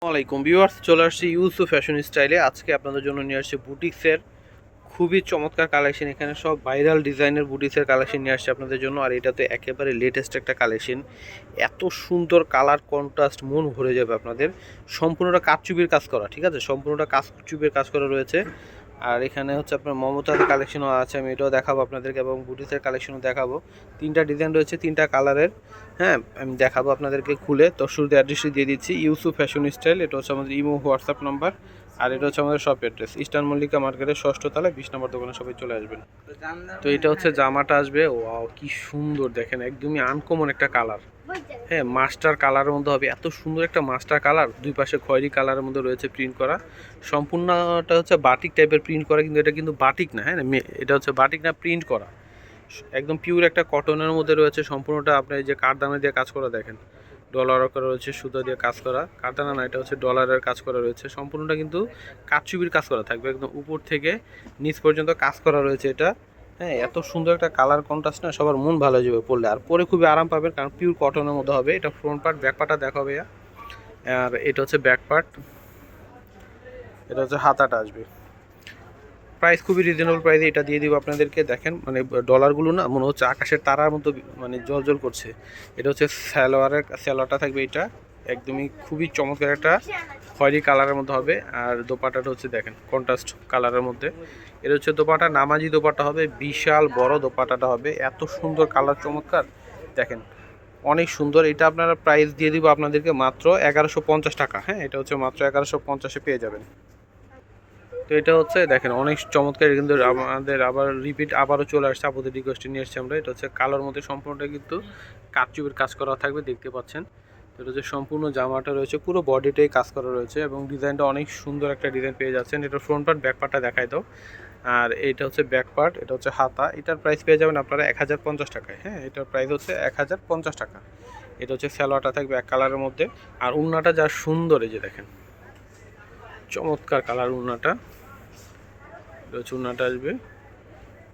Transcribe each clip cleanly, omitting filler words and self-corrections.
আসসালামাইকুম ভিউয়ার্স, চলে আসছি ইউসুফ ফ্যাশন স্টাইলে। আজকে আপনাদের জন্য নিয়ে আসছে বুটিক্সের খুবই চমৎকার কালেকশন। এখানে সব ভাইরাল ডিজাইনের বুটিক্সের কালেকশন নিয়ে আসছে আপনাদের জন্য। আর এটাতে একেবারে লেটেস্ট একটা কালেকশন, এত সুন্দর কালার কন্ট্রাস্ট, মন ভরে যাবে আপনাদের। সম্পূর্ণটা কারচুপির কাজ করা, ঠিক আছে, সম্পূর্ণটা কারচুপির কাজ করা রয়েছে। আর এখানে হচ্ছে আপনার মমতাজের কালেকশনও আছে, আমি এটাও দেখাবো আপনাদেরকে, এবং বুটিক্সের কালেকশনও দেখাবো। তিনটা ডিজাইন রয়েছে, তিনটা কালারের। হ্যাঁ, আমি দেখাবো আপনাদেরকে খুলে। তো শুরুতে অ্যাড্রেসটি দিয়ে দিচ্ছি, ইউসুফ ফ্যাশন স্টাইল। এটা হচ্ছে আমাদের ইমো হোয়াটসঅ্যাপ নাম্বার। আর এটা হচ্ছে আমাদের শপ অ্যাড্রেস, ইস্টার্ন মল্লিকা মার্কেটের 6ষ্ঠ তলায় 20 নম্বর দোকানে সবাই চলে আসবেন। তো এটা হচ্ছে জামাটা আসবে। ওয়াও, কি সুন্দর দেখেন, একদমই আনকমন একটা কালার। হ্যাঁ, মাস্টার কালারের মধ্যে হবে, এত সুন্দর একটা মাস্টার কালার। দুই পাশে খয়েরি কালারের মধ্যে রয়েছে প্রিন্ট করা। সম্পূর্ণটা হচ্ছে বাটিক টাইপের প্রিন্ট করা, কিন্তু এটা কিন্তু বাটিক না। হ্যাঁ, এটা হচ্ছে বাটিক না, প্রিন্ট করা। একদম পিওর একটা কটনের মধ্যে রয়েছে। সম্পূর্ণটা আপনার এই যে কাঠদানা দিয়ে কাজ করা দেখেন, ডলার করা রয়েছে, সুতো দিয়ে কাজ করা। কাঠদানা না, এটা হচ্ছে ডলারের কাজ করা রয়েছে। সম্পূর্ণটা কিন্তু কারচুপির কাজ করা থাকবে, একদম উপর থেকে নিচ পর্যন্ত কাজ করা রয়েছে এটা। হ্যাঁ, এত সুন্দর একটা কালার কন্ট্রাস্ট না, সবার মন ভালো হয়ে যাবে পরলে। আর পরে খুবই আরাম পাবেন, কারণ পিওর কটনের মধ্যে হবে। এটা ফ্রন্ট পার্ট, ব্যাক পার্টটা দেখাবে। আর এটা হচ্ছে ব্যাক পার্ট, এটা হচ্ছে হাতাটা আসবে। প্রাইস খুবই রিজনেবল প্রাইসে এটা দিয়ে দিব আপনাদেরকে। দেখেন মানে ডলারগুলো না মনে হচ্ছে আকাশের তারার মতো, মানে জল করছে। এটা হচ্ছে স্যালোয়ারটা থাকবে এটা, একদমই খুবই চমৎকার একটা খয়েরি কালারের মধ্যে হবে। আর দোপাটাটা হচ্ছে দেখেন কন্ট্রাস্ট কালারের মধ্যে। এটা হচ্ছে দোপাটা, নামাজি দোপাটা হবে, বিশাল বড় দোপাটাটা হবে। এত সুন্দর কালার, চমৎকার দেখেন, অনেক সুন্দর। এটা আপনারা প্রাইস দিয়ে দিব আপনাদেরকে মাত্র 1150 টাকা। হ্যাঁ, এটা হচ্ছে মাত্র 1150-এ পেয়ে যাবেন। তো এটা হচ্ছে দেখেন অনেক চমৎকার, কিন্তু আমাদের আবার রিপিট আবারও চলে আসছে, আপনাদের রিকোয়েস্টে নিয়ে এসেছি আমরা। এটা হচ্ছে কালোর মধ্যে সম্পূর্ণটা কিন্তু কারচুপির কাজ করা থাকবে, দেখতে পাচ্ছেন। তো এটা হচ্ছে সম্পূর্ণ জামাটা রয়েছে, পুরো বডিটাই কাজ করা রয়েছে, এবং ডিজাইনটা অনেক সুন্দর একটা ডিজাইন পেয়ে যাচ্ছেন। এটা ফ্রন্ট পার্ট, ব্যাক পার্টটা দেখাই দাও। আর এইটা হচ্ছে ব্যাক পার্ট, এটা হচ্ছে হাতা। এটার প্রাইস পেয়ে যাবেন আপনারা 1050 টাকায়। হ্যাঁ, এটার প্রাইস হচ্ছে 1050 টাকা। এটা হচ্ছে সালোয়ারটা থাকবে এক কালারের মধ্যে। আর উন্নাটা যা সুন্দর, এই যে দেখেন চমৎকার কালার উন্নাটা। চুনাটা আসবে,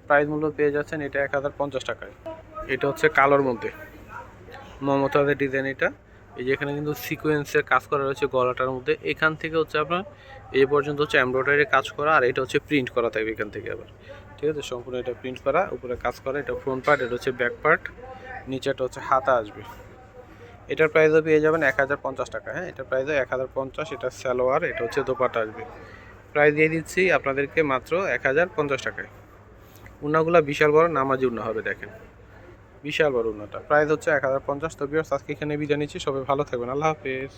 প্রাইস মূল্য পেয়ে যাচ্ছেন এটা 1050 টাকায়। এটা হচ্ছে কালোর মধ্যে মমতাজের ডিজাইন এটা। এই যে এখানে কিন্তু সিকোয়েন্সের কাজ করা রয়েছে গলাটার মধ্যে। এখান থেকে হচ্ছে আপনার এই পর্যন্ত হচ্ছে এমব্রয়ডারি কাজ করা, আর এটা হচ্ছে প্রিন্ট করা থাকবে এখান থেকে আবার, ঠিক আছে। সম্পূর্ণ এটা প্রিন্ট করা, উপরে কাজ করা। এটা ফ্রন্ট পার্ট, এটা হচ্ছে ব্যাক পার্ট, নিচেটা হচ্ছে হাতা আসবে। এটার প্রাইসও পেয়ে যাবেন 1050 টাকা। হ্যাঁ, এটার প্রাইসও 1050। এটা সালোয়ার, এটা হচ্ছে দোপাটা আসবে। প্রাইস দিয়ে দিচ্ছি আপনাদেরকে মাত্র 1050 টাকায়। উন্নাগুলা বিশাল বড়, নামাজি উন্না হবে দেখেন, বিশাল বড় উন্নাটা। প্রাইস হচ্ছে 1050। তো ভিউয়ার্স, আজকে এখানে বিদায় নিচ্ছি, সবাই ভালো থাকবেন, আল্লাহ হাফেজ।